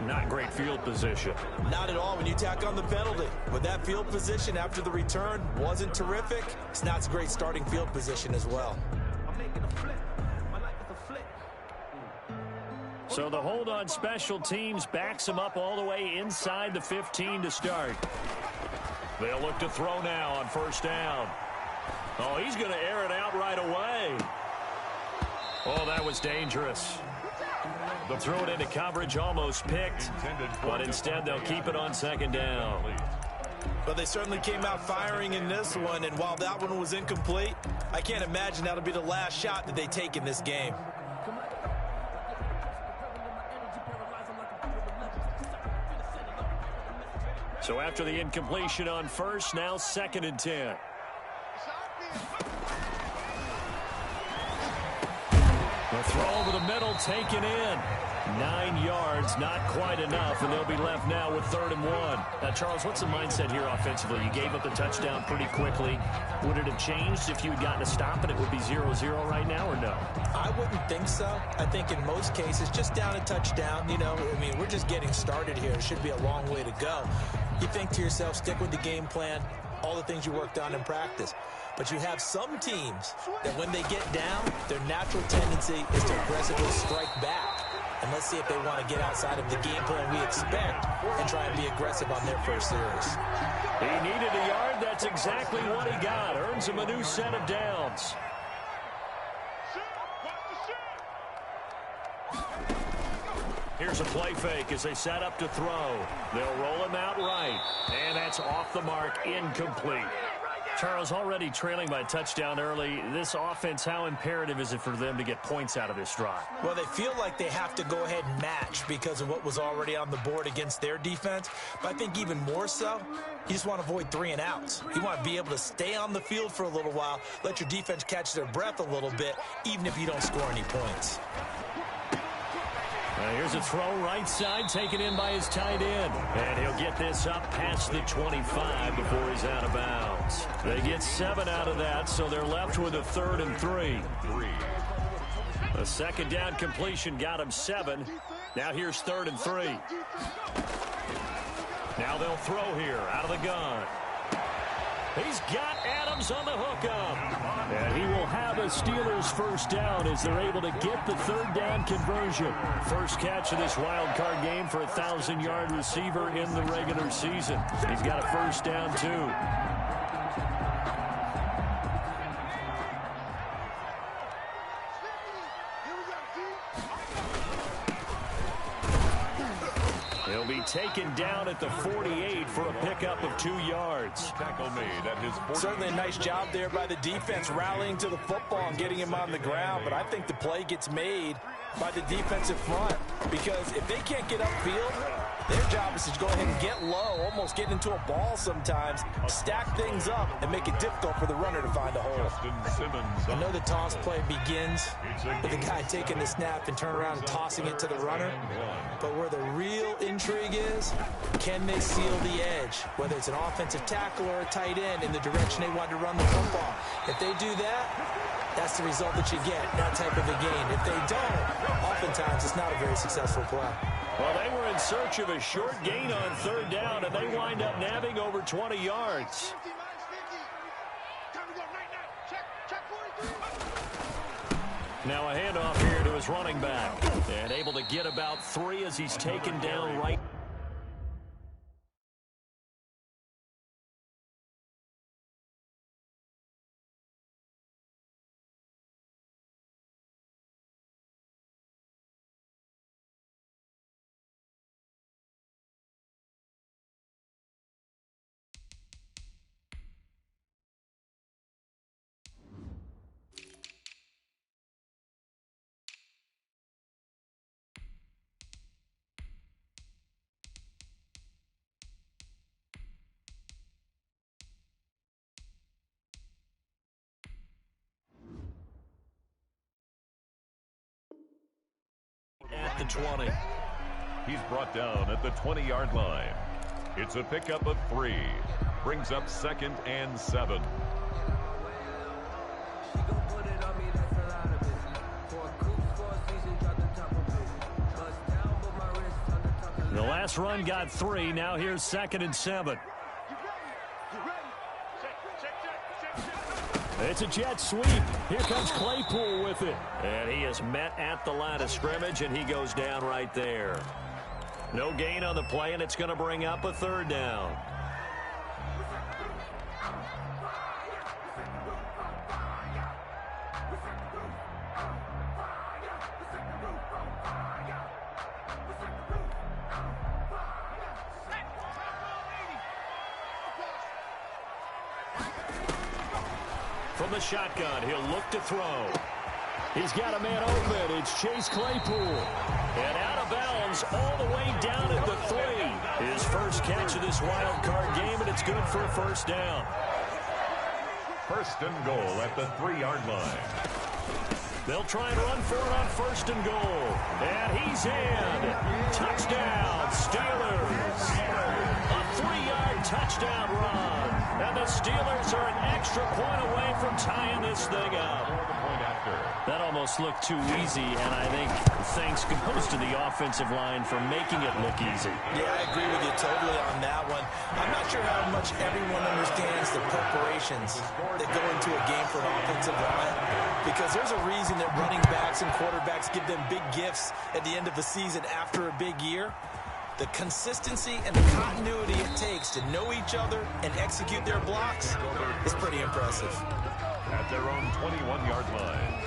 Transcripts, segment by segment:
Not great field position. Not at all when you tack on the penalty. But that field position after the return wasn't terrific. It's not a great starting field position as well. So the hold on special teams backs him up all the way inside the 15 to start. They'll look to throw now on first down. Oh, he's going to air it out right away. Oh, that was dangerous. They'll throw it into coverage, almost picked, but instead they'll keep it on second down. But they certainly came out firing in this one, and while that one was incomplete, I can't imagine that'll be the last shot that they take in this game. So after the incompletion on first, now 2nd and 10. The throw over the middle, taken in. 9 yards, not quite enough, and they'll be left now with 3rd and 1. Now, Charles, what's the mindset here offensively? You gave up the touchdown pretty quickly. Would it have changed if you had gotten a stop and it would be 0-0 right now, or no? I wouldn't think so. I think in most cases, just down a touchdown, you know, I mean, we're just getting started here. It should be a long way to go. You think to yourself, stick with the game plan, all the things you worked on in practice. But you have some teams that when they get down, their natural tendency is to aggressively strike back. And let's see if they want to get outside of the game plan we expect and try and be aggressive on their first series. He needed a yard. That's exactly what he got. Earns him a new set of downs. Here's a play fake as they set up to throw. They'll roll him out right. And that's off the mark, incomplete. Charles, already trailing by a touchdown early. This offense, how imperative is it for them to get points out of this drive? Well, they feel like they have to go ahead and match because of what was already on the board against their defense. But I think even more so, you just want to avoid 3 and outs. You want to be able to stay on the field for a little while, let your defense catch their breath a little bit, even if you don't score any points. Here's a throw right side, taken in by his tight end. And he'll get this up past the 25 before he's out of bounds. They get 7 out of that, so they're left with a 3rd and 3. A 2nd down completion got him 7. Now here's 3rd and 3. Now they'll throw here out of the gun. He's got Adams on the hookup. And he will have a Steelers first down as they're able to get the 3rd down conversion. First catch of this wild card game for a 1,000-yard receiver in the regular season. He's got a first down, too. He'll be taken down at the 48 for a pickup of 2 yards. Tackle made at his 40. Certainly a nice job there by the defense rallying to the football and getting him on the ground. But I think the play gets made by the defensive front because if they can't get upfield, their job is to go ahead and get low, almost get into a ball sometimes, stack things up, and make it difficult for the runner to find a hole. I know the toss play begins with the guy taking the snap and turn around and tossing it to the runner. But where the real intrigue is, can they seal the edge, whether it's an offensive tackle or a tight end, in the direction they want to run the football? If they do that, that's the result that you get, that type of a game. If they don't, oftentimes it's not a very successful play. Well, they were in search of a short gain on 3rd down, and they wind up nabbing over 20 yards. Now a handoff here to his running back. And able to get about 3 as he's taken down right. At the 20. He's brought down at the 20-yard line. It's a pickup of 3. Brings up 2nd and 7. The last run got 3. Now here's 2nd and 7. It's a jet sweep. Here comes Claypool with it. And he is met at the line of scrimmage, and he goes down right there. No gain on the play, and it's going to bring up a 3rd down. From the shotgun, he'll look to throw. He's got a man open. It's Chase Claypool. And out of bounds all the way down at the 3. His first catch of this wild card game, and it's good for a 1st down. 1st and goal at the 3-yard line. They'll try and run for it on 1st and goal. And he's in. Touchdown, Steelers. A 3-yard touchdown run. And the Steelers are an extra point away from tying this thing up. That almost looked too easy, and I think thanks goes to the offensive line for making it look easy. Yeah, I agree with you totally on that one. I'm not sure how much everyone understands the preparations that go into a game for an offensive line, because there's a reason that running backs and quarterbacks give them big gifts at the end of the season after a big year. The consistency and the continuity it takes to know each other and execute their blocks is pretty impressive. At their own 21-yard line.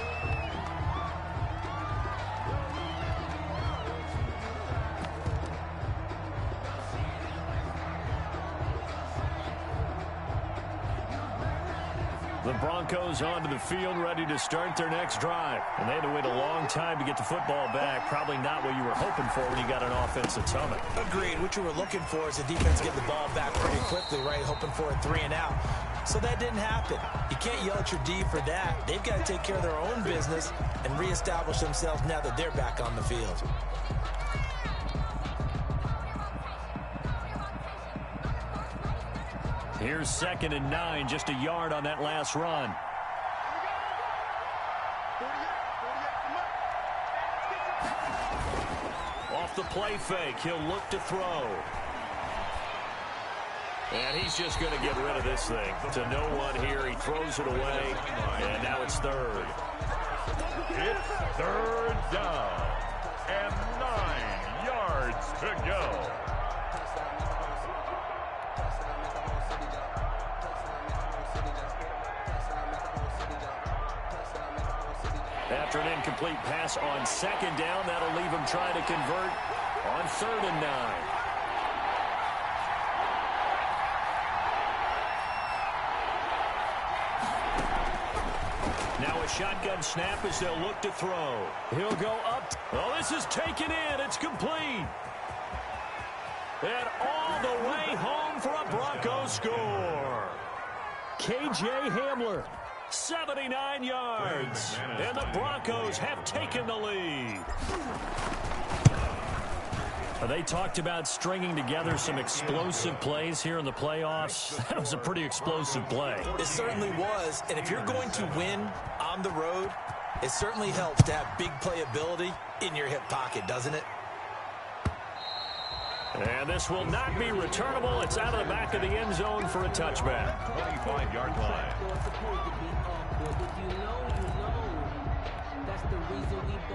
The Broncos onto the field, ready to start their next drive. And they had to wait a long time to get the football back. Probably not what you were hoping for when you got an offensive summit. Agreed. What you were looking for is the defense get the ball back pretty quickly, right? Hoping for a 3 and out. So that didn't happen. You can't yell at your D for that. They've got to take care of their own business and reestablish themselves now that they're back on the field. Here's 2nd and 9, just a yard on that last run. Off the play fake, he'll look to throw. And he's just going to get rid of this thing. To no one here, he throws it away, and now it's 3rd. It's 3rd down, and 9 yards to go. After an incomplete pass on 2nd down, that'll leave him trying to convert on 3rd and 9. Now a shotgun snap as they'll look to throw. He'll go up. Oh, this is taken in. It's complete. And all the way home for a Broncos score. K.J. Hamler. 79 yards, and the Broncos have taken the lead. They talked about stringing together some explosive plays here in the playoffs. That was a pretty explosive play. It certainly was, and if you're going to win on the road, it certainly helps to have big playability in your hip pocket, doesn't it? And this will not be returnable. It's out of the back of the end zone for a touchback. 25-yard line.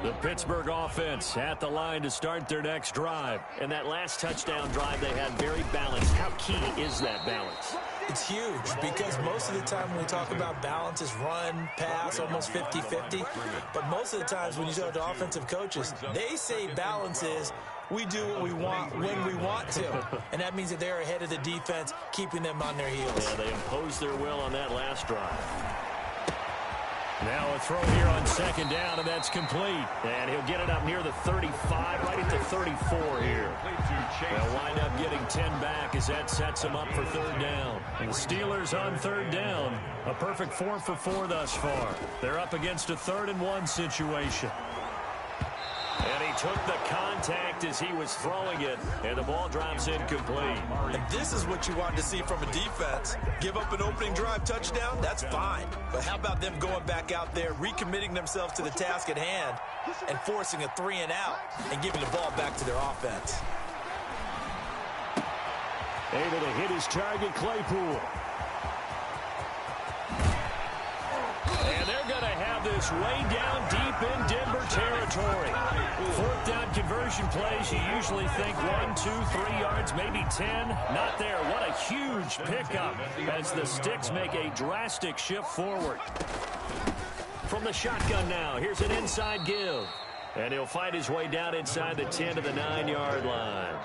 The Pittsburgh offense at the line to start their next drive. And that last touchdown drive they had very balanced. How key is that balance? It's huge because most of the time when we talk about balance is run, pass, almost 50-50. But most of the times when you talk to offensive coaches, they say balance is we do what we want when we want to. And that means that they're ahead of the defense, keeping them on their heels. Yeah, they imposed their will on that last drive. Now a throw here on 2nd down, and that's complete. And he'll get it up near the 35, right at the 34 here. They'll wind up getting 10 back as that sets him up for 3rd down. And the Steelers on 3rd down. A perfect 4 for 4 thus far. They're up against a 3rd and 1 situation. And he took the contact as he was throwing it, and the ball drops incomplete. And this is what you want to see from a defense. Give up an opening drive touchdown, that's fine. But how about them going back out there, recommitting themselves to the task at hand, and forcing a 3 and out, and giving the ball back to their offense? Able to hit his target, Claypool. And they're going to have this way down deep in Denver territory. Fourth down conversion plays, you usually think 1, 2, 3 yards, maybe 10. Not there. What a huge pickup as the Sticks make a drastic shift forward. From the shotgun now, here's an inside give. And he'll find his way down inside the 10 to the 9-yard line.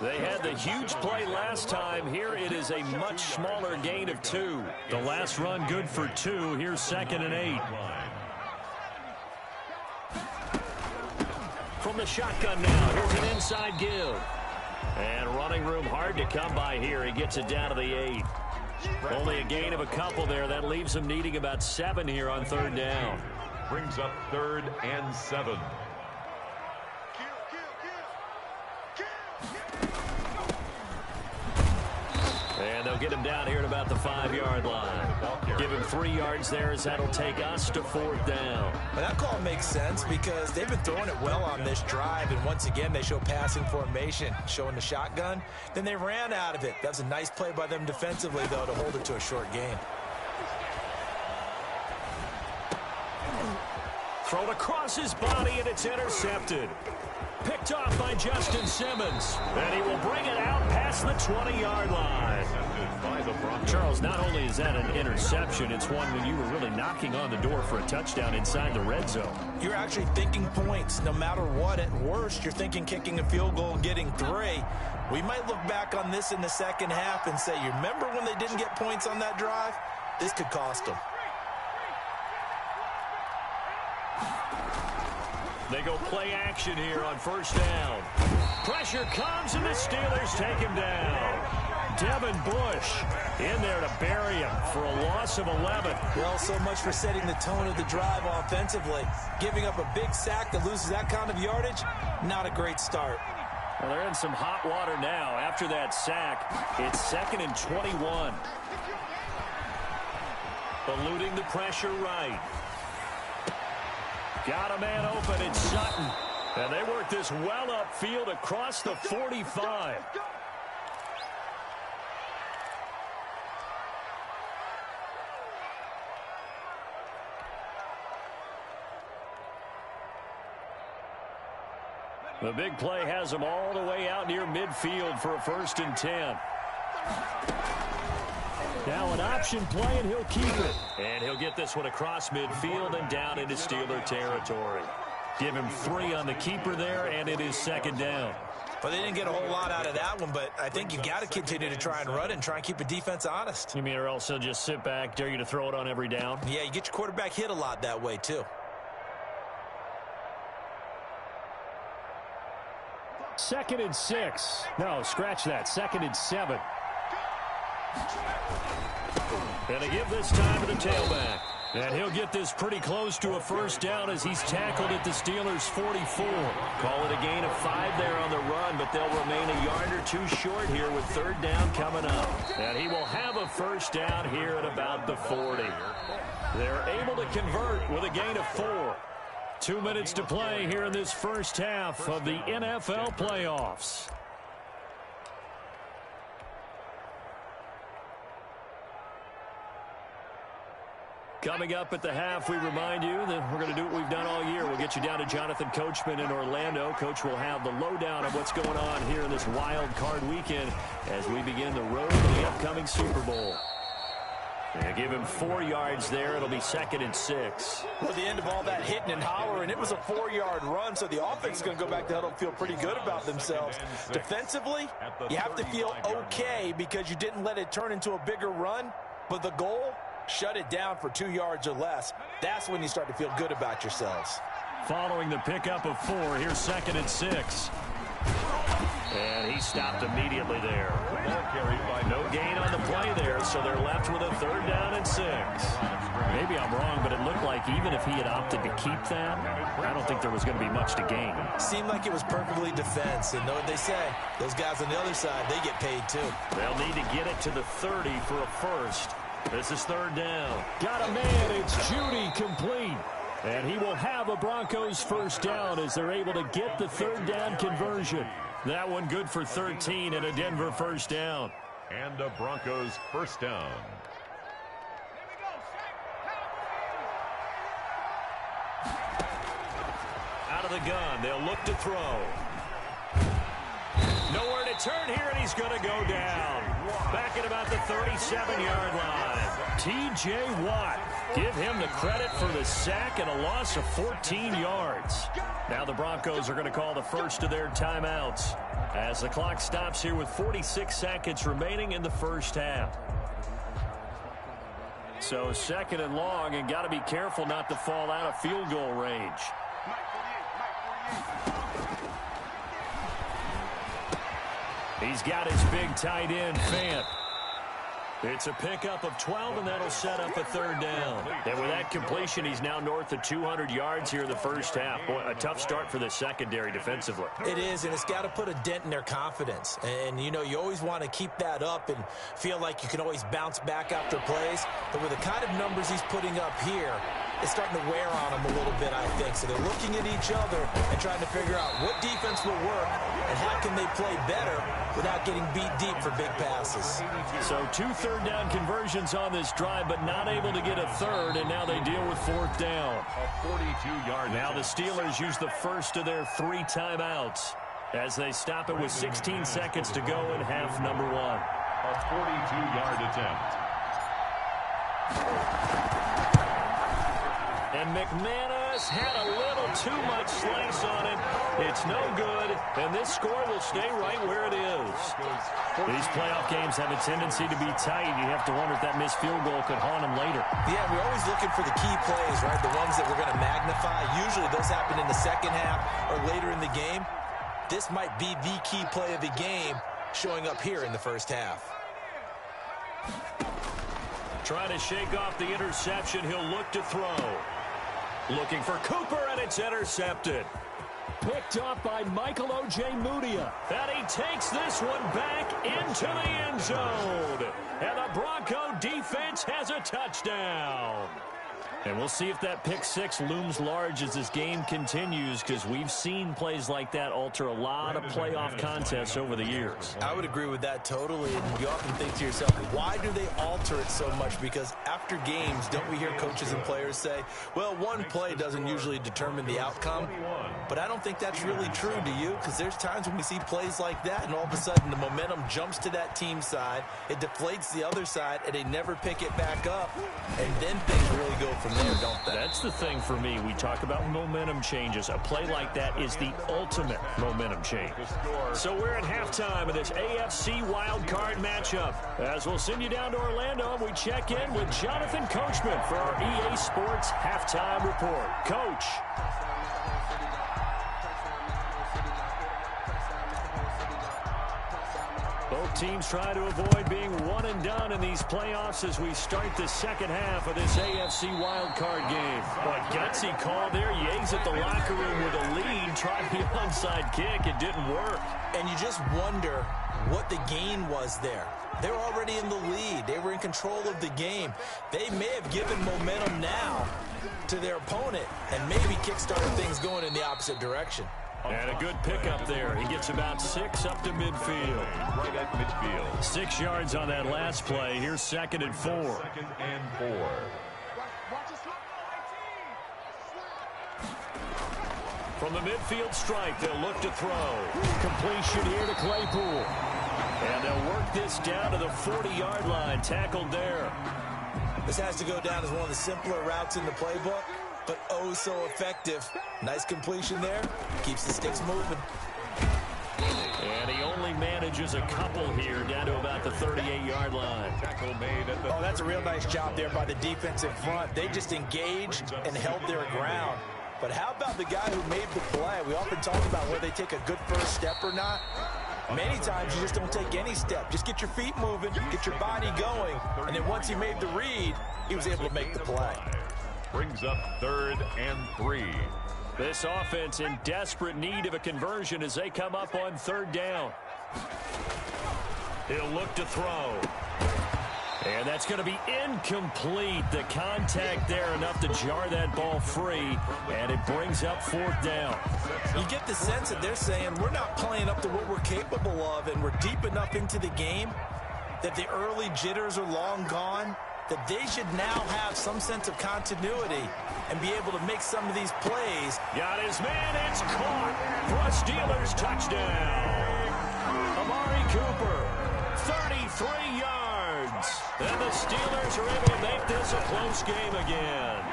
They had the huge play last time. Here it is a much smaller gain of 2. The last run good for 2. Here's 2nd and 8. From the shotgun now, here's an inside give. And running room hard to come by here. He gets it down to the 8. Only a gain of a couple there. That leaves him needing about 7 here on 3rd down. Brings up 3rd and 7. And they'll get him down here at about the 5-yard line. Give him 3 yards there as that'll take us to 4th down. Well, that call makes sense because they've been throwing it well on this drive, and once again they show passing formation, showing the shotgun. Then they ran out of it. That was a nice play by them defensively, though, to hold it to a short gain. Thrown across his body, and it's intercepted. Picked off by Justin Simmons. And he will bring it out past the 20-yard line. Charles, not only is that an interception, it's one when you were really knocking on the door for a touchdown inside the red zone. You're actually thinking points no matter what. At worst, you're thinking kicking a field goal and getting 3. We might look back on this in the second half and say, you remember when they didn't get points on that drive? This could cost them. They go play action here on 1st down. Pressure comes, and the Steelers take him down. Devin Bush in there to bury him for a loss of 11. Well, so much for setting the tone of the drive offensively. Giving up a big sack that loses that kind of yardage, not a great start. Well, they're in some hot water now. After that sack, it's 2nd and 21. Eluding the pressure right. Got a man open, it's Sutton. And they work this well upfield across the 45. The big play has them all the way out near midfield for a 1st and 10. Now an option play, and he'll keep it. And he'll get this one across midfield and down into Steeler territory. Give him 3 on the keeper there, and it is 2nd down. Well, they didn't get a whole lot out of that one, but I think you've got to continue to try and run and try and keep the defense honest. You mean or else they'll just sit back, dare you to throw it on every down? Yeah, you get your quarterback hit a lot that way, too. 2nd and 6. No, scratch that. 2nd and 7. And they give this time to the tailback. And he'll get this pretty close to a 1st down as he's tackled at the Steelers' 44. Call it a gain of 5 there on the run, but they'll remain a yard or 2 short here with 3rd down coming up. And he will have a 1st down here at about the 40. They're able to convert with a gain of 4. 2 minutes to play here in this first half of the NFL playoffs. Coming up at the half, we remind you that we're going to do what we've done all year. We'll get you down to Jonathan Coachman in Orlando. Coach will have the lowdown of what's going on here in this wild card weekend as we begin the road to the upcoming Super Bowl. They give him 4 yards there. It'll be 2nd and 6. Well, the end of all that hitting and hollering, it was a 4-yard run, so the offense is going to go back to huddle and feel pretty good about themselves. Defensively, you have to feel okay because you didn't let it turn into a bigger run, but the goal, shut it down for 2 yards or less. That's when you start to feel good about yourselves. Following the pickup of 4, here's 2nd and 6. And he stopped immediately there. No gain on the play there, so they're left with a 3rd down and 6. Maybe I'm wrong, but it looked like even if he had opted to keep that, I don't think there was going to be much to gain. Seemed like it was perfectly defense, and know what they say, those guys on the other side, they get paid too. They'll need to get it to the 30 for a 1st. This is 3rd down. Got a man, it's Judy, complete. And he will have a Broncos 1st down as they're able to get the 3rd down conversion. That one good for 13 and a Denver 1st down. And a Broncos first down. Out of the gun, they'll look to throw. Nowhere to turn here, and he's going to go down. Back at about the 37-yard line. T.J. Watt. Give him the credit for the sack and a loss of 14 yards. Now the Broncos are going to call the first of their timeouts as the clock stops here with 46 seconds remaining in the first half. So second and long, and got to be careful not to fall out of field goal range. He's got his big tight end, Fant. It's a pickup of 12, and that'll set up a third down. And with that completion, he's now north of 200 yards here in the first half. Boy, a tough start for the secondary defensively. It is, and it's got to put a dent in their confidence. And, you know, you always want to keep that up and feel like you can always bounce back after plays. But with the kind of numbers he's putting up here, it's starting to wear on them a little bit, I think. So they're looking at each other and trying to figure out what defense will work and how can they play better without getting beat deep for big passes. So 2 third-down conversions on this drive, but not able to get a third, and now they deal with fourth down. A 42-yard. Now the Steelers use the first of their 3 timeouts as they stop it with 16 seconds to go in half number 1. A 42-yard attempt. And McManus had a little too much slice on it. It's no good, and this score will stay right where it is. These playoff games have a tendency to be tight. You have to wonder if that missed field goal could haunt them later. Yeah, we're always looking for the key plays, right? The ones that we're going to magnify. Usually those happen in the second half or later in the game. This might be the key play of the game showing up here in the first half. Trying to shake off the interception. He'll look to throw. Looking for Cooper, and it's intercepted. Picked up by Michael Ojemudia. And he takes this one back into the end zone. And the Bronco defense has a touchdown. And we'll see if that pick six looms large as this game continues, because we've seen plays like that alter a lot of playoff contests over the years. I would agree with that totally, and you often think to yourself, why do they alter it so much? Because after games, don't we hear coaches and players say, well, one play doesn't usually determine the outcome? But I don't think that's really true, do you? Because there's times when we see plays like that, and all of a sudden the momentum jumps to that team side, it deflates the other side, and they never pick it back up, and then things really go from there, don't they? That's the thing for me. We talk about momentum changes. A play like that is the ultimate momentum change. So we're at halftime of this AFC wildcard matchup. As we'll send you down to Orlando, and we check in with Jonathan Coachman for our EA Sports Halftime Report. Coach. Both teams try to avoid being one and done in these playoffs as we start the second half of this AFC wildcard game. But gutsy call there. Yates at the locker room with a lead. Tried the onside kick. It didn't work. And you just wonder what the gain was there. They were already in the lead. They were in control of the game. They may have given momentum now to their opponent and maybe kickstarted things going in the opposite direction. And a good pickup there. He gets about 6 up to midfield. Right at midfield. 6 yards on that last play. Here's 2nd and 4. 2nd and 4. From the midfield strike, they'll look to throw. Completion here to Claypool. And they'll work this down to the 40-yard line. Tackled there. This has to go down as one of the simpler routes in the playbook, but oh so effective. Nice completion there. Keeps the sticks moving. And he only manages a couple here down to about the 38-yard line. Tackle made at the Oh, that's a real nice job there by the defensive front. They just engaged and held their ground. But how about the guy who made the play? We often talk about whether they take a good first step or not. Many times you just don't take any step. Just get your feet moving, get your body going, and then once he made the read, he was able to make the play. brings up 3rd and 3. This offense in desperate need of a conversion as they come up on 3rd down. He'll look to throw. And that's going to be incomplete. The contact there enough to jar that ball free, and it brings up 4th down. You get the sense that they're saying we're not playing up to what we're capable of, and we're deep enough into the game that the early jitters are long gone, that they should now have some sense of continuity and be able to make some of these plays. Got his man, it's caught for a Steelers touchdown. Amari Cooper, 33 yards. And the Steelers are able to make this a close game again.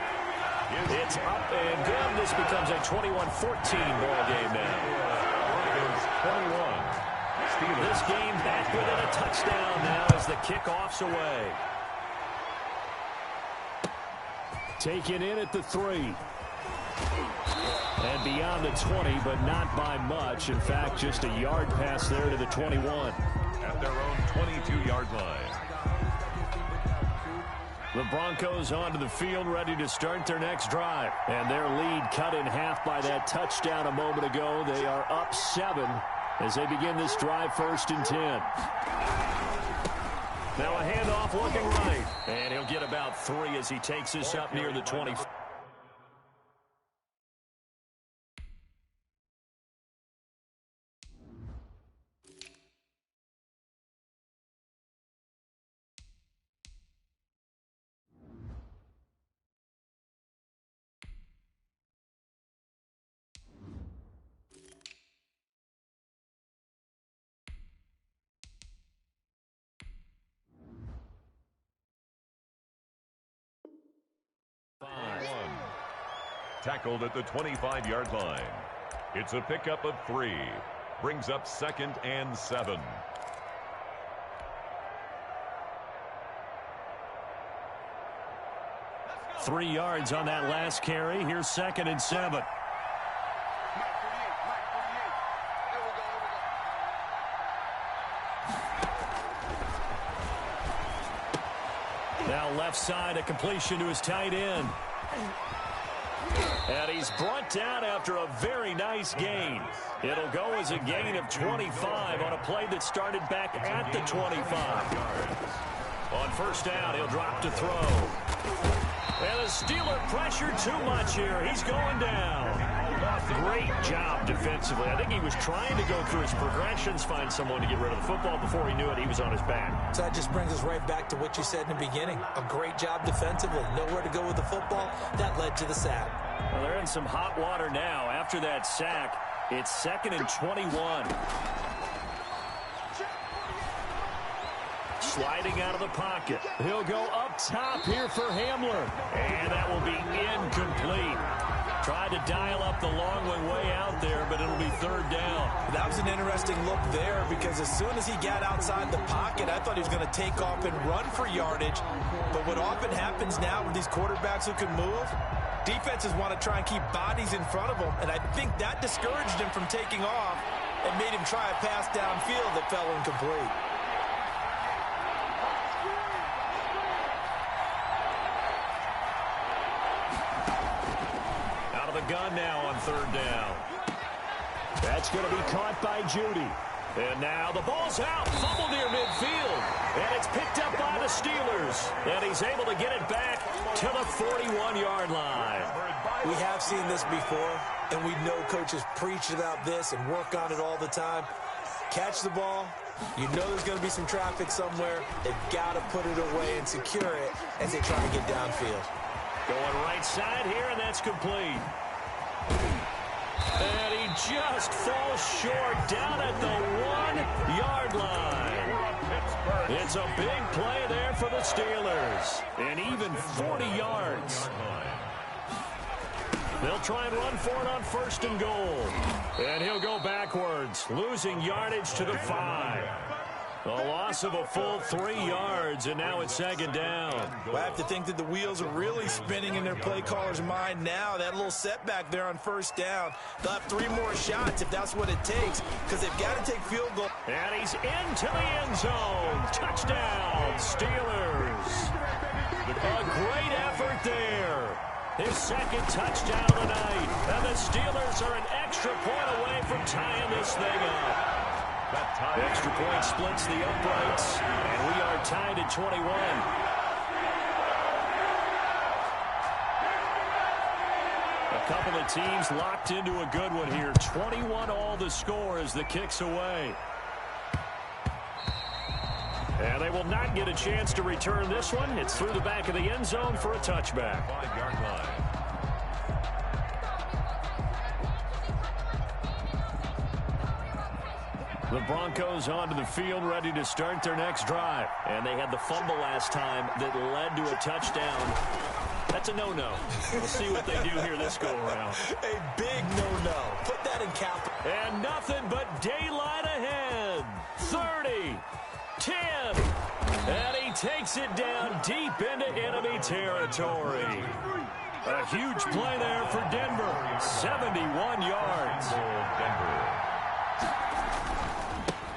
It's up and good. This becomes a 21-14 ball game now. 21. Steelers. This game back within a touchdown now as the kickoff's away. Taken in at the 3. And beyond the 20, but not by much. In fact, just a yard pass there to the 21. At their own 22-yard line. The Broncos onto the field, ready to start their next drive. And their lead cut in half by that touchdown a moment ago. They are up 7 as they begin this drive, 1st and 10. Now a handoff looking right. And he'll get about 3 as he takes this up near the 20. Tackled at the 25-yard line. It's a pickup of 3. Brings up 2nd and 7. Three yards on that last carry. Here's 2nd and 7. Now left side, a completion to his tight end. And he's brought down after a very nice gain. It'll go as a gain of 25 on a play that started back at the 25. On 1st down, he'll drop to throw. And the Steeler pressure too much here. He's going down. Great job defensively. I think he was trying to go through his progressions, find someone to get rid of the football. Before he knew it, he was on his back. So that just brings us right back to what you said in the beginning. A great job defensively. Nowhere to go with the football. That led to the sack. Well, they're in some hot water now. After that sack, it's 2nd and 21. Sliding out of the pocket. He'll go up top here for Hamler. And that will be incomplete. Tried to dial up the long way out there, but it'll be 3rd down. That was an interesting look there because as soon as he got outside the pocket, I thought he was going to take off and run for yardage. But what often happens now with these quarterbacks who can move, defenses want to try and keep bodies in front of them, and I think that discouraged him from taking off and made him try a pass downfield that fell incomplete. Out of the gun now on 3rd down. That's going to be caught by Judy. And now the ball's out, fumbled near midfield, and it's picked up by the Steelers. And he's able to get it back to the 41-yard line. We have seen this before, and we know coaches preach about this and work on it all the time. Catch the ball. You know there's going to be some traffic somewhere. They've got to put it away and secure it as they try to get downfield. Going right side here, and that's complete. And he just falls short down at the 1-yard line. It's a big play there for the Steelers. And even 40 yards. They'll try and run for it on 1st and goal. And he'll go backwards, losing yardage to the 5. A loss of a full 3 yards, and now it's 2nd down. Well, I have to think that the wheels are really spinning in their play caller's mind now. That little setback there on 1st down. They'll have 3 more shots if that's what it takes, because they've got to take field goal. And he's into the end zone. Touchdown, Steelers. A great effort there. His 2nd touchdown of the night. And the Steelers are an extra point away from tying this thing up. Extra point splits the uprights, and we are tied at 21. A couple of teams locked into a good one here. 21 all the score as the kick's away. And they will not get a chance to return this one. It's through the back of the end zone for a touchback. 5-yard line. The Broncos onto the field, ready to start their next drive. And they had the fumble last time that led to a touchdown. That's a no-no. We'll see what they do here this go-around. A big no-no. Put that in cap. And nothing but daylight ahead. 30, 10, and he takes it down deep into enemy territory. A huge play there for Denver. 71 yards. Denver.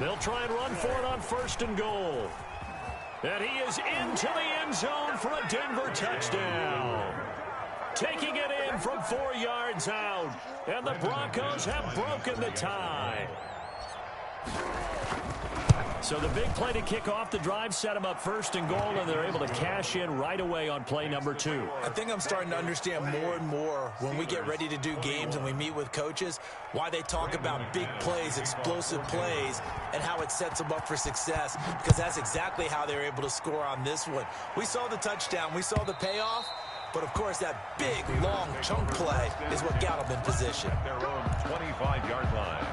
They'll try and run for it on 1st and goal. And he is into the end zone for a Denver touchdown. Taking it in from 4 yards out. And the Broncos have broken the tie. So the big play to kick off the drive set them up 1st and goal, and they're able to cash in right away on play number 2. I think I'm starting to understand more and more when we get ready to do games and we meet with coaches why they talk about big plays, explosive plays, and how it sets them up for success, because that's exactly how they're able to score on this one. We saw the touchdown. We saw the payoff. But, of course, that big, long chunk play is what got them in position. Their own 25-yard line.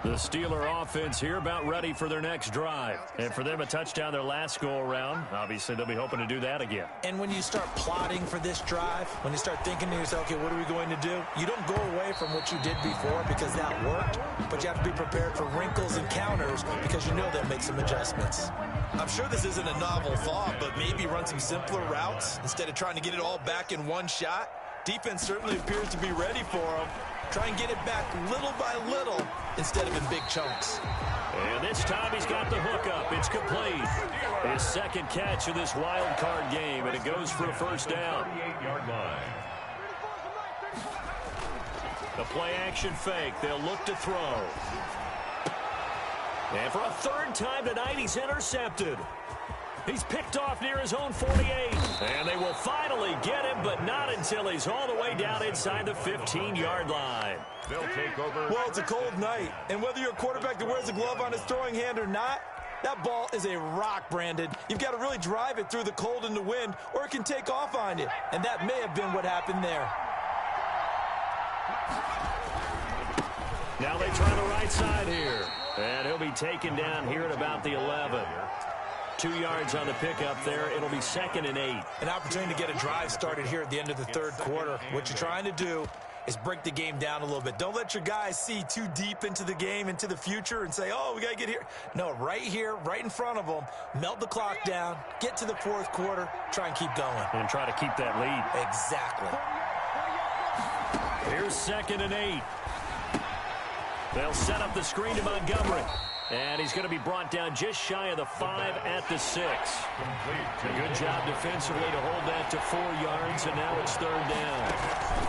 The Steeler offense here about ready for their next drive. And for them, a touchdown their last go-around. Obviously, they'll be hoping to do that again. And when you start plotting for this drive, when you start thinking to yourself, okay, what are we going to do? You don't go away from what you did before because that worked, but you have to be prepared for wrinkles and counters because you know they'll make some adjustments. I'm sure this isn't a novel thought, but maybe run some simpler routes instead of trying to get it all back in one shot. Defense certainly appears to be ready for them. Try and get it back little by little instead of in big chunks. And this time he's got the hookup. It's complete. His second catch of this wild card game, and it goes for a 1st down. 38-yard line. The play action fake. They'll look to throw. And for a 3rd time tonight, he's intercepted. He's picked off near his own 48. And they will finally get him, but not until he's all the way down inside the 15-yard line. They'll take over. Well, it's a cold night, and whether you're a quarterback that wears a glove on his throwing hand or not, that ball is a rock, Brandon. You've got to really drive it through the cold and the wind, or it can take off on you. And that may have been what happened there. Now they try the right side here. And he'll be taken down here at about the 11. 2 yards on the pickup there. It'll be 2nd and 8. An opportunity to get a drive started here at the end of the 3rd quarter. What you're trying to do is break the game down a little bit. Don't let your guys see too deep into the game, into the future, and say, oh, we got to get here. No, right here, right in front of them, melt the clock down, get to the 4th quarter, try and keep going. And try to keep that lead. Exactly. Here's 2nd and 8. They'll set up the screen to Montgomery. And he's going to be brought down just shy of the 5 at the 6. A good job defensively to hold that to 4 yards, and now it's 3rd down.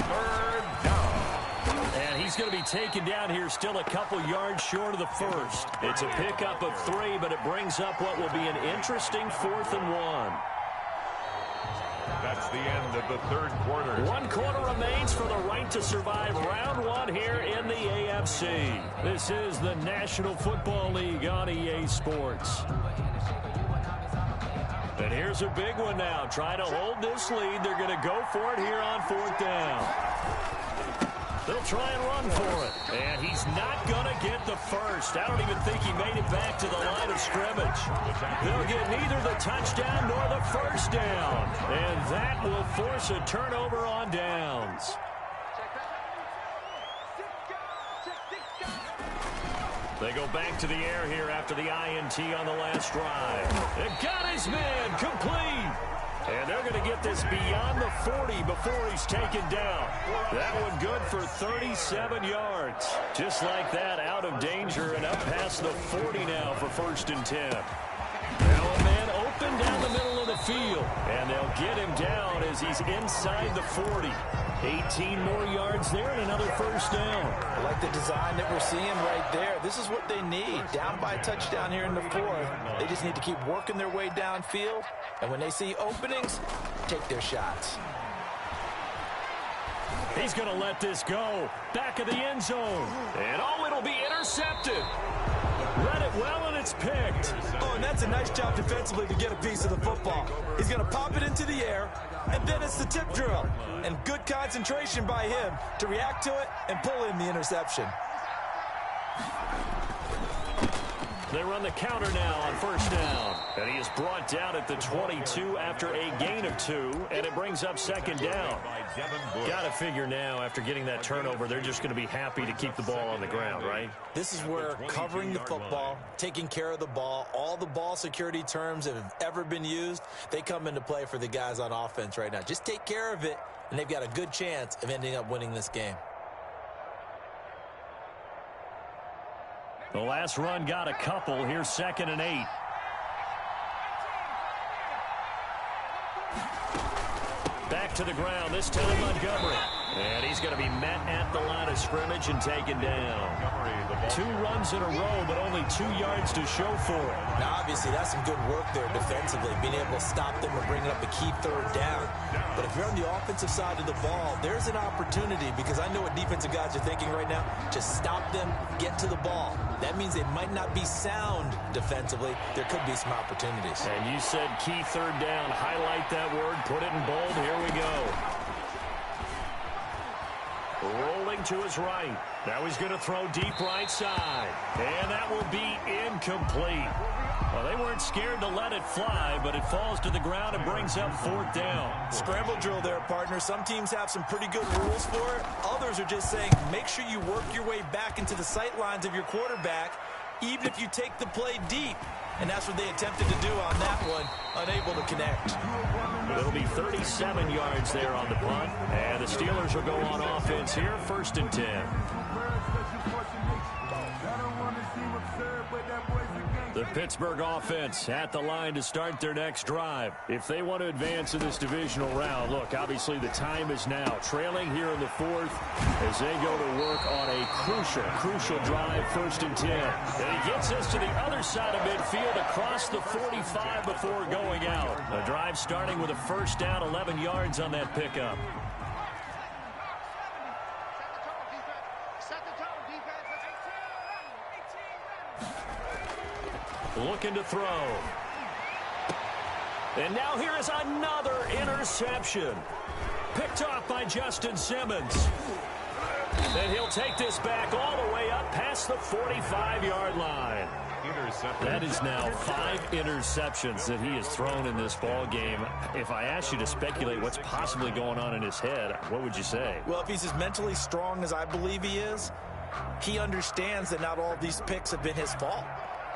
3rd down. And he's going to be taken down here still a couple yards short of the 1st. It's a pickup of 3, but it brings up what will be an interesting 4th and 1. That's the end of the 3rd quarter. 1 quarter remains for the right to survive round 1 here in the AFC. This is the National Football League on EA Sports. And here's a big one now. Trying to hold this lead. They're going to go for it here on 4th down. They'll try and run for it. And he's not going to get the first. I don't even think he made it back to the line of scrimmage. They'll get neither the touchdown nor the 1st down. And that will force a turnover on downs. They go back to the air here after the INT on the last drive. They got his man complete. And they're going to get this beyond the 40 before he's taken down. That one good for 37 yards. Just like that, out of danger and up past the 40 now for 1st and 10. Now a man open down the middle of the field. And they'll get him down as he's inside the 40. 18 more yards there and another 1st down. I like the design that we're seeing right there. This is what they need. Down by a touchdown here in the 4th. They just need to keep working their way downfield. And when they see openings, take their shots. He's going to let this go. Back of the end zone. And oh, it'll be intercepted. Ready That's picked. Oh, and that's a nice job defensively to get a piece of the football. He's going to pop it into the air, and then it's the tip drill. And good concentration by him to react to it and pull in the interception. They run the counter now on first down. And he is brought down at the 22 after a gain of 2, and it brings up second down. Got to figure now, after getting that turnover, they're just going to be happy to keep the ball on the ground, right? This is where covering the football, taking care of the ball, all the ball security terms that have ever been used, they come into play for the guys on offense right now. Just take care of it, and they've got a good chance of ending up winning this game. The last run got a couple. Here's 2nd and 8. Back to the ground, this time Montgomery. And he's going to be met at the line of scrimmage and taken down. 2 runs in a row, but only 2 yards to show for it. Now, obviously, that's some good work there defensively, being able to stop them and bring up a key 3rd down. But if you're on the offensive side of the ball, there's an opportunity, because I know what defensive guys are thinking right now. Just stop them, get to the ball. That means they might not be sound defensively. There could be some opportunities. And you said key 3rd down. Highlight that word, put it in bold. Here we go. Rolling to his right. Now he's going to throw deep right side. And that will be incomplete. Well, they weren't scared to let it fly, but it falls to the ground and brings up 4th down. Scramble drill there, partner. Some teams have some pretty good rules for it. Others are just saying, make sure you work your way back into the sight lines of your quarterback, even if you take the play deep. And that's what they attempted to do on that one, unable to connect. It'll be 37 yards there on the punt. And the Steelers will go on offense here, 1st and 10. The Pittsburgh offense at the line to start their next drive. If they want to advance in this divisional round, look, obviously the time is now. Trailing here in the 4th as they go to work on a crucial drive, 1st and 10. And he gets us to the other side of midfield across the 45 before going out. A drive starting with a 1st down, 11 yards on that pickup. Looking to throw. And now here is another interception. Picked off by Justin Simmons. And he'll take this back all the way up past the 45-yard line. That is now 5 interceptions that he has thrown in this ball game. If I asked you to speculate what's possibly going on in his head, what would you say? Well, if he's as mentally strong as I believe he is, he understands that not all these picks have been his fault.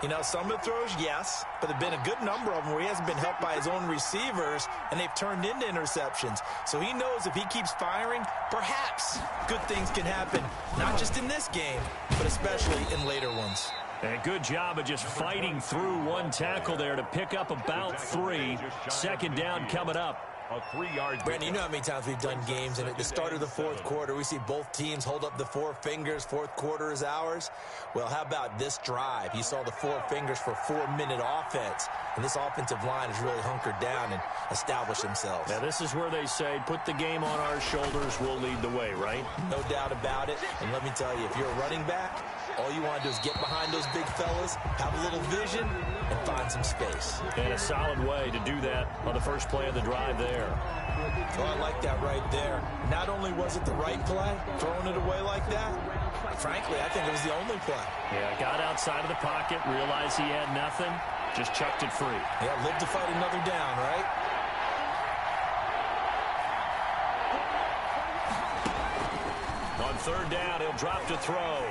You know, some of the throws, yes, but there have been a good number of them where he hasn't been helped by his own receivers, and they've turned into interceptions. So he knows if he keeps firing, perhaps good things can happen, not just in this game, but especially in later ones. And good job of just fighting through one tackle there to pick up about 3. 2nd down coming up. A 3-yard. Brandon, you know how many times we've done games, and at the start of the 4th quarter, we see both teams hold up the 4 fingers. 4th quarter is ours. Well, how about this drive? You saw the 4 fingers for 4-minute offense, and this offensive line has really hunkered down and established themselves. Now, this is where they say, put the game on our shoulders, we'll lead the way, right? No doubt about it. And let me tell you, if you're a running back, all you want to do is get behind those big fellas, have a little vision, and find some space. And a solid way to do that on the first play of the drive there. Well, I like that right there. Not only was it the right play, throwing it away like that, frankly, I think it was the only play. Yeah, got outside of the pocket, realized he had nothing, just chucked it free. Yeah, live to fight another down, right? On 3rd down, he'll drop to throw.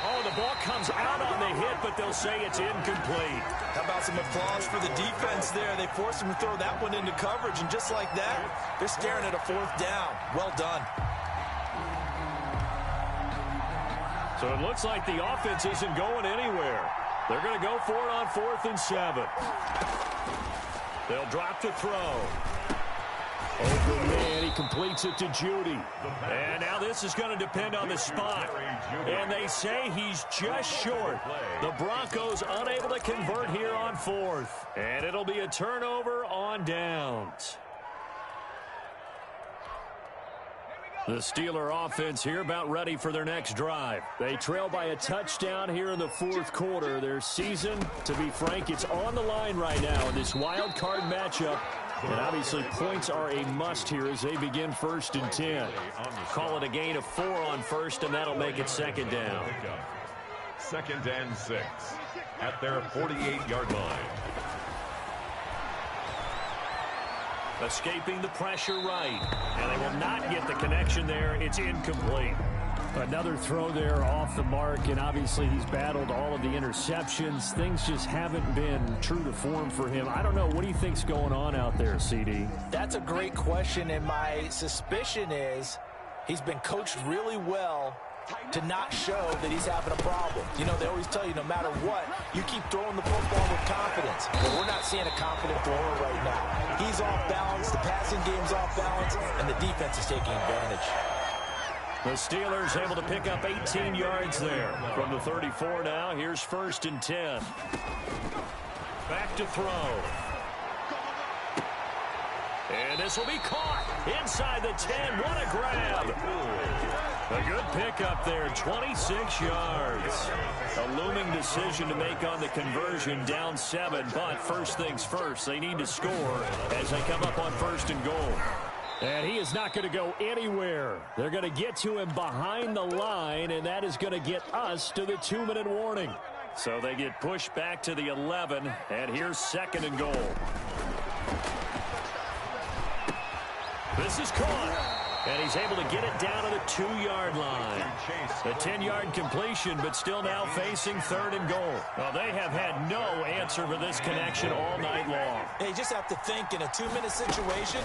Oh, the ball comes out on the hit, but they'll say it's incomplete. How about some applause for the defense there? They forced him to throw that one into coverage, and just like that, they're staring at a 4th down. Well done. So it looks like the offense isn't going anywhere. They're going to go for it on 4th and 7. They'll drop to throw. Open man, he completes it to Judy. And now this is going to depend on the spot. And they say he's just short. The Broncos unable to convert here on 4th. And it'll be a turnover on downs. The Steeler offense here about ready for their next drive. They trail by a touchdown here in the fourth quarter. Their season, to be frank, it's on the line right now in this wild card matchup. And obviously points are a must here as they begin 1st and 10. Call it a gain of 4 on first, and that'll make it 2nd down. 2nd and 6 at their 48-yard line. Escaping the pressure right. And they will not get the connection there. It's incomplete. Another throw there off the mark, and obviously he's battled all of the interceptions. Things just haven't been true to form for him. I don't know. What do you think's going on out there, CD? That's a great question, and my suspicion is he's been coached really well to not show that he's having a problem. You know, they always tell you no matter what, you keep throwing the football with confidence. But we're not seeing a confident thrower right now. He's off balance, the passing game's off balance, and the defense is taking advantage. The Steelers able to pick up 18 yards there. From the 34 now, here's 1st and 10. Back to throw. And this will be caught inside the 10. What a grab. A good pickup there, 26 yards. A looming decision to make on the conversion, down 7. But first things first, they need to score as they come up on 1st and goal. And he is not going to go anywhere. They're going to get to him behind the line, and that is going to get us to the 2-minute warning. So they get pushed back to the 11, and here's 2nd and goal. This is caught. And he's able to get it down to the 2-yard line. A 10-yard completion, but still now facing 3rd and goal. Well, they have had no answer for this connection all night long. They just have to think in a 2-minute situation,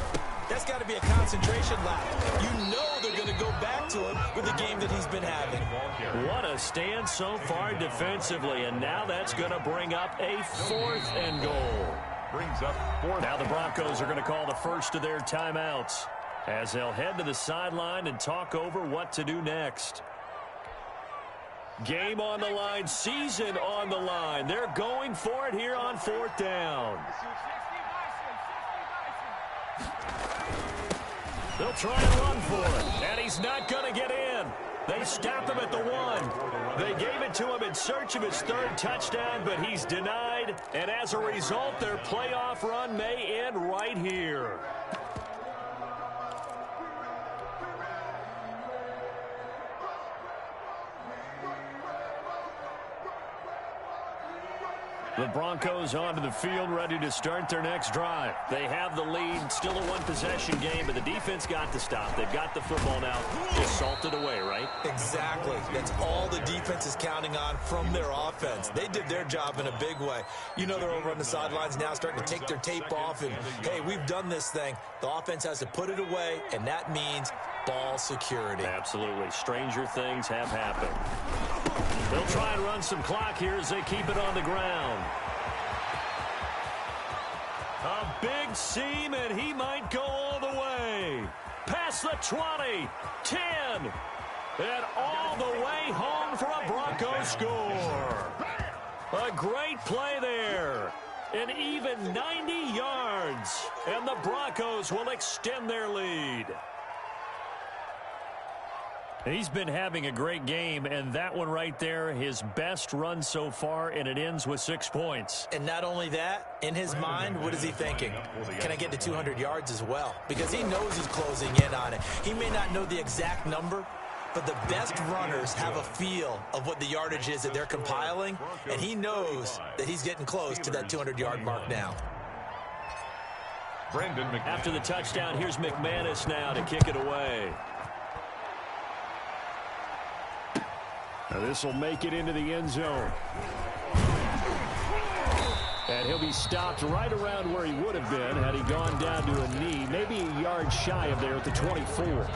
that's got to be a concentration lap. You know they're going to go back to him with the game that he's been having. What a stand so far defensively, and now that's going to bring up a 4th and goal. Brings up 4th. Now the Broncos are going to call the first of their timeouts, as they'll head to the sideline and talk over what to do next. Game on the line, season on the line. They're going for it here on 4th down. They'll try and run for it, and he's not going to get in. They stopped him at the 1. They gave it to him in search of his 3rd touchdown, but he's denied. And as a result, their playoff run may end right here. The Broncos onto the field, ready to start their next drive. They have the lead, still a one-possession game, but the defense got to stop. They've got the football now, just salted away, right? Exactly. That's all the defense is counting on from their offense. They did their job in a big way. You know they're over on the sidelines now starting to take their tape off, and, hey, we've done this thing. The offense has to put it away, and that means ball security. Absolutely. Stranger things have happened. They'll try and run some clock here as they keep it on the ground. A big seam, and he might go all the way. Past the 20, 10, and all the way home for a Broncos score. A great play there. An even 90 yards, and the Broncos will extend their lead. He's been having a great game, and that one right there, his best run so far, and it ends with 6 points. And not only that, in his mind, what is he thinking? Can I get to 200 yards as well? Because he knows he's closing in on it. He may not know the exact number, but the best runners have a feel of what the yardage is that they're compiling, and he knows that he's getting close to that 200-yard mark now. After the touchdown, here's McManus now to kick it away. Now this will make it into the end zone. And he'll be stopped right around where he would have been had he gone down to a knee, maybe a yard shy of there at the 24.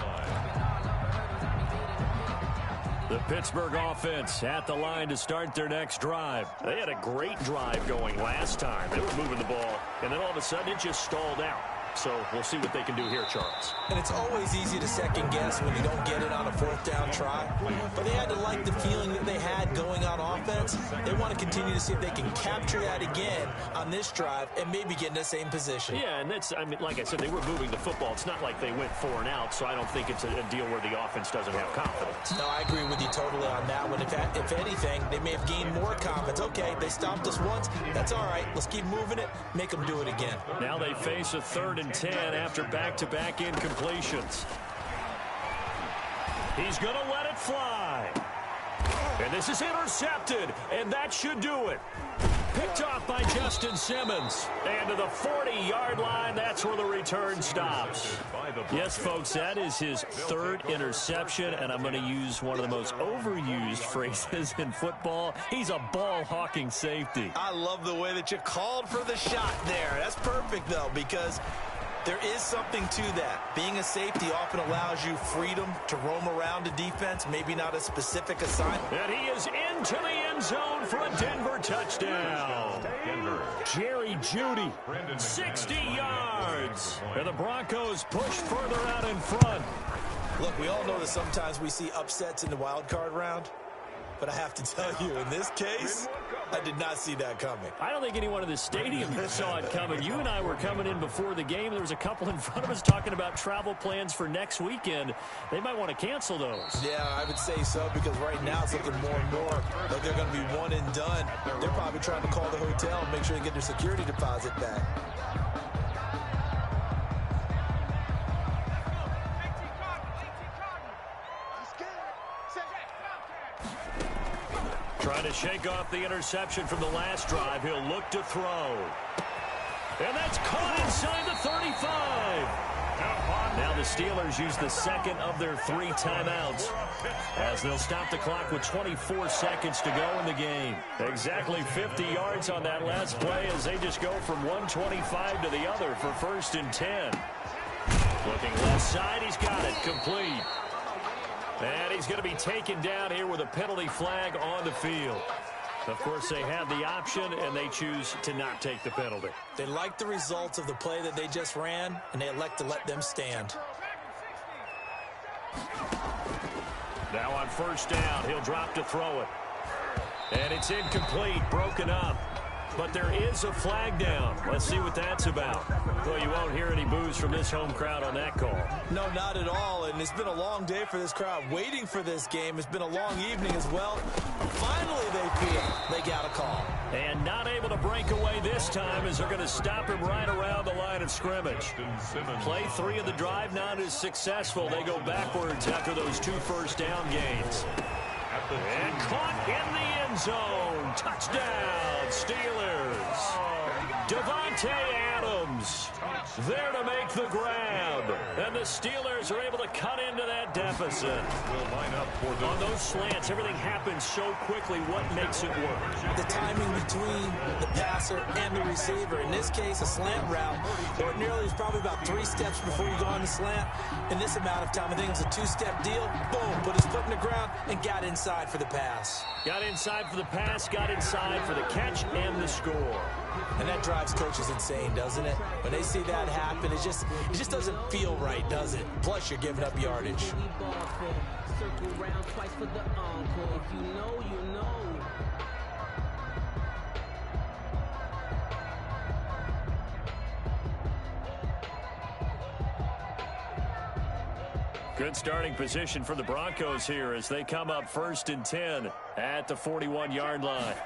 The Pittsburgh offense at the line to start their next drive. They had a great drive going last time. They were moving the ball, and then all of a sudden it just stalled out. So we'll see what they can do here, Charles. And it's always easy to second guess when you don't get it on a 4th down try. But they had to like the feeling that they had going on offense. defense, they want to continue to see if they can capture that again on this drive and maybe get in the same position. Yeah, and that's, I mean, like I said, they were moving the football. It's not like they went 4 and out, so I don't think it's a deal where the offense doesn't have confidence. No, I agree with you totally on that one. If anything, they may have gained more confidence. Okay, they stopped us once. That's all right. Let's keep moving it, make them do it again. Now they face a 3rd and 10 after back-to-back incompletions. He's going to let it fly. And this is intercepted, and that should do it. Picked off by Justin Simmons. And to the 40-yard line, that's where the return stops. Yes, folks, that is his 3rd interception, and I'm going to use one of the most overused phrases in football. He's a ball-hawking safety. I love the way that you called for the shot there. That's perfect, though, because there is something to that. Being a safety often allows you freedom to roam around a defense, maybe not a specific assignment. And he is into the end zone for a Denver touchdown. Jerry Jeudy, 60 yards. And the Broncos push further out in front. Look, we all know that sometimes we see upsets in the wild card round. But I have to tell you, in this case, I did not see that coming. I don't think anyone in the stadium saw it coming. You and I were coming in before the game. There was a couple in front of us talking about travel plans for next weekend. They might want to cancel those. Yeah, I would say so, because right now it's looking more and more like they're going to be one and done. They're probably trying to call the hotel and make sure they get their security deposit back. Trying to shake off the interception from the last drive. He'll look to throw. And that's caught inside the 35. Now the Steelers use the 2nd of their 3 timeouts as they'll stop the clock with 24 seconds to go in the game. Exactly 50 yards on that last play as they just go from 125 to the other for 1st and 10. Looking left side, he's got it complete. And he's going to be taken down here with a penalty flag on the field. Of course, they have the option, and they choose to not take the penalty. They like the results of the play that they just ran, and they elect to let them stand. Now on 1st down, he'll drop to throw it. And it's incomplete, broken up. But there is a flag down. Let's see what that's about. Well, you won't hear any boos from this home crowd on that call. No, not at all. And it's been a long day for this crowd waiting for this game. It's been a long evening as well. Finally, they feel they got a call. And not able to break away this time as they're going to stop him right around the line of scrimmage. Play 3 of the drive not as successful. They go backwards after those 2 first down gains. And caught in the end zone. Touchdown, Steelers. Devontae Adams there to make the grab. And the Steelers are able to cut into that deficit. On those slants, everything happens so quickly. What makes it work? The timing between the passer and the receiver. In this case, a slant route. Ordinarily, it's probably about 3 steps before you go on the slant. In this amount of time, I think it was a 2-step deal. Boom, put his foot in the ground and got inside for the pass. Got inside for the pass, got inside for the catch and the score. And that drives coaches insane, doesn't it? When they see that happen, it just doesn't feel right, does it? Plus, you're giving up yardage. Good starting position for the Broncos here as they come up 1st and 10 at the 41-yard line.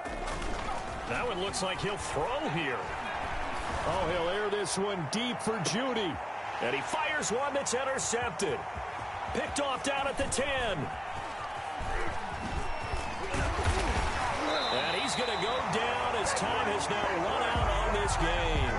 That one looks like he'll throw here. Oh, he'll air this one deep for Jeudy. And he fires one that's intercepted. Picked off down at the 10. And he's going to go down as time has now run out on this game.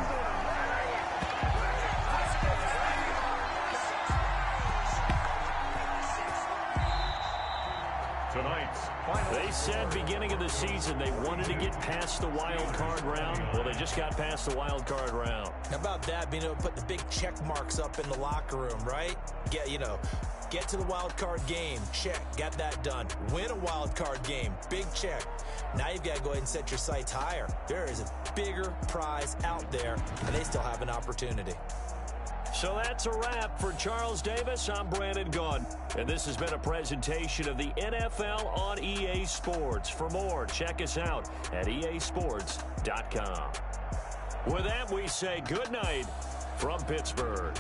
They said beginning of the season they wanted to get past the wild card round. Well, they just got past the wild card round. How about that, being able to put the big check marks up in the locker room, right? Get to the wild card game, check, got that done. Win a wild card game, big check. Now you've got to go ahead and set your sights higher. There is a bigger prize out there, and they still have an opportunity. So that's a wrap. For Charles Davis, I'm Brandon Gaudin. And this has been a presentation of the NFL on EA Sports. For more, check us out at easports.com. With that, we say good night from Pittsburgh.